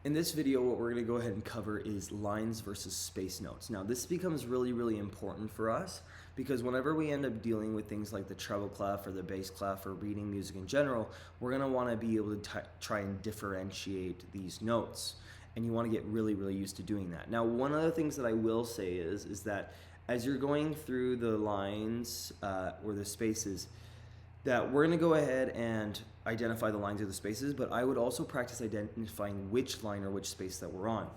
In this video, what we're going to go ahead and cover is lines versus space notes. Now, this becomes really important for us because whenever we end up dealing with things like the treble clef or the bass clef or reading music in general, we're going to want to be able to try and differentiate these notes. And you want to get really used to doing that. Now, one of the things that I will say is that as you're going through the lines or the spaces, that we're going to go ahead and identify the lines or the spaces, but I would also practice identifying which line or which space that we're on.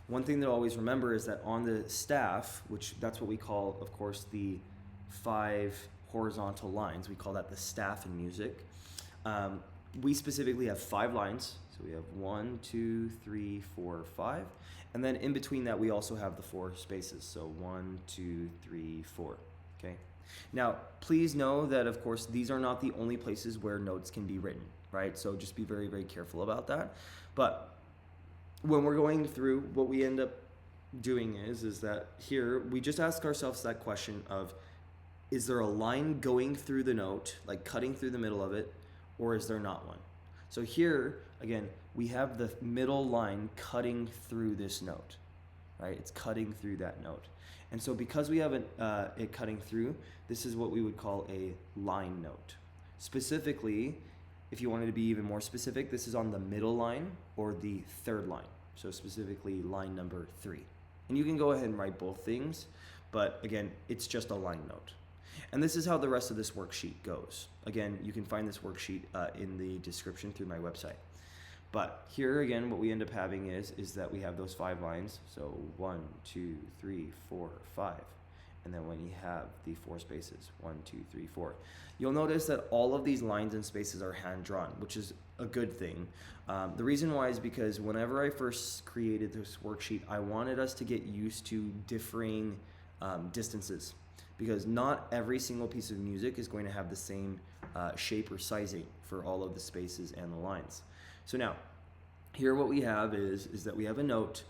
One thing to always remember is that on the staff, which that's what we call, of course, the 5 horizontal lines, we call that the staff in music. We specifically have 5 lines. So we have 1, 2, 3, 4, 5. And then in between that, we also have the 4 spaces. So 1, 2, 3, 4. Okay. Now, please know that, of course, these are not the only places where notes can be written, right? So just be very careful about that. But when we're going through, what we end up doing is that here we just ask ourselves that question of, is there a line going through the note, like cutting through the middle of it, or is there not one? So here, again, we have the middle line cutting through this note, right? It's cutting through that note. And so because we have it cutting through, this is what we would call a line note. Specifically, if you wanted to be even more specific, this is on the middle line or the third line. So specifically line number 3. And you can go ahead and write both things, but again, it's just a line note. And this is how the rest of this worksheet goes. Again, you can find this worksheet in the description through my website. But here again, what we end up having is that we have those 5 lines. So 1, 2, 3, 4, 5. And then when you have the 4 spaces, 1, 2, 3, 4. You'll notice that all of these lines and spaces are hand-drawn, which is a good thing. The reason why is because whenever I first created this worksheet, I wanted us to get used to differing distances, because not every single piece of music is going to have the same shape or sizing for all of the spaces and the lines. So now, here what we have is that we have a note.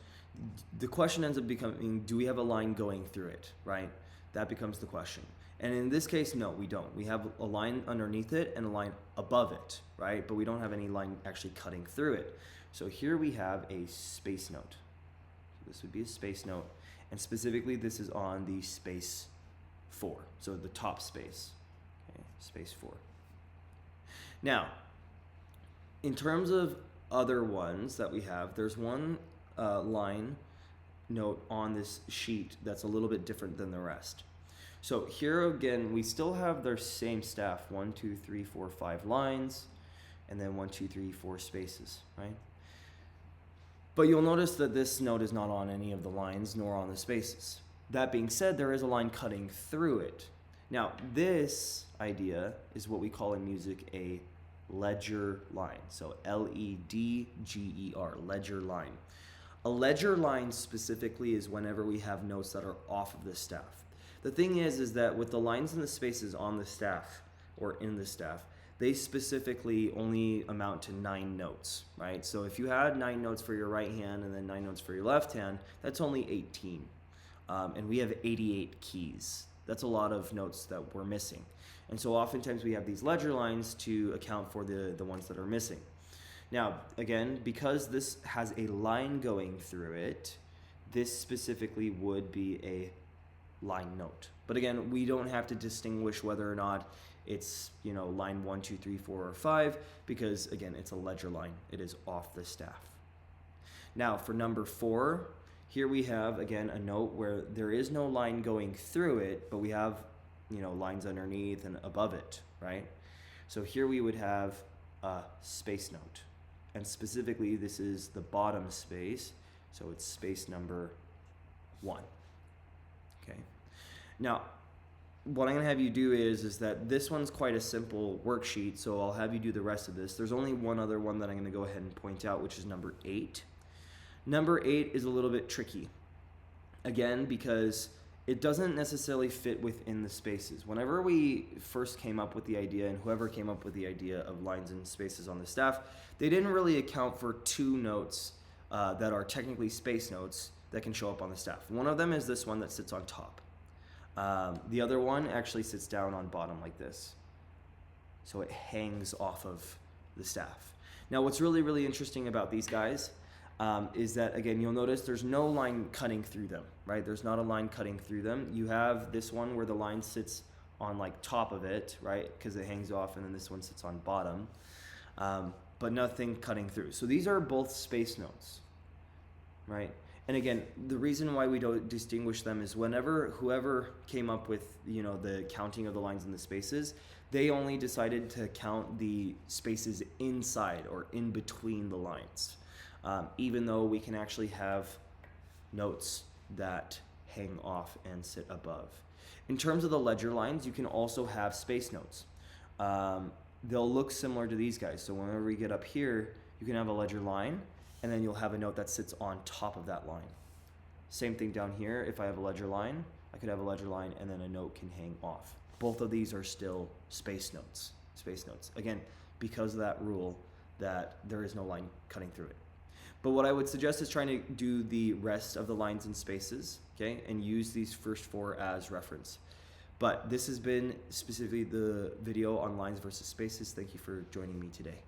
The question ends up becoming, do we have a line going through it, right? That becomes the question. And in this case, no, we don't. We have a line underneath it and a line above it, right? But we don't have any line actually cutting through it. So here we have a space note. So this would be a space note. And specifically, this is on the space 4. So the top space, okay, space 4. Now, in terms of other ones that we have, there's one line note on this sheet that's a little bit different than the rest. So here again, we still have their same staff, 1, 2, 3, 4, 5 lines, and then 1, 2, 3, 4 spaces, right? But you'll notice that this note is not on any of the lines nor on the spaces. That being said, there is a line cutting through it. Now, this idea is what we call in music a ledger line. So L-E-D-G-E-R, ledger line. A ledger line specifically is whenever we have notes that are off of the staff. The thing is that with the lines and the spaces on the staff or in the staff, they specifically only amount to 9 notes, right? So if you had 9 notes for your right hand and then 9 notes for your left hand, that's only 18. And we have 88 keys. That's a lot of notes that we're missing. And so oftentimes we have these ledger lines to account for the ones that are missing. Now, again, because this has a line going through it, this specifically would be a line note. But again, we don't have to distinguish whether or not it's, line 1, 2, 3, 4, or 5, because again, it's a ledger line. It is off the staff. Now, for number 4, here we have, again, a note where there is no line going through it, but we have, lines underneath and above it, right? So here we would have a space note. And specifically, this is the bottom space, so it's space number 1. Okay. Now, what I'm going to have you do is that this one's quite a simple worksheet, so I'll have you do the rest of this. There's only one other one that I'm going to go ahead and point out, which is number 8. Number 8 is a little bit tricky, again, because it doesn't necessarily fit within the spaces. Whenever we first came up with the idea, and whoever came up with the idea of lines and spaces on the staff, they didn't really account for 2 notes that are technically space notes that can show up on the staff. One of them is this one that sits on top. The other one actually sits down on bottom like this. So it hangs off of the staff. Now, what's really interesting about these guys is that, again, you'll notice there's no line cutting through them, right? There's not a line cutting through them. You have this one where the line sits on like top of it, right? Because it hangs off, and then this one sits on bottom, but nothing cutting through. So these are both space notes, right? And again, the reason why we don't distinguish them is whoever came up with, the counting of the lines and the spaces, they only decided to count the spaces inside or in between the lines, even though we can actually have notes that hang off and sit above. In terms of the ledger lines, you can also have space notes. They'll look similar to these guys. So whenever we get up here, you can have a ledger line, and then you'll have a note that sits on top of that line. Same thing down here. If I have a ledger line, I could have a ledger line, and then a note can hang off. Both of these are still space notes. Space notes. Again, because of that rule that there is no line cutting through it. But what I would suggest is trying to do the rest of the lines and spaces, okay, and use these first 4 as reference. But this has been specifically the video on lines versus spaces. Thank you for joining me today.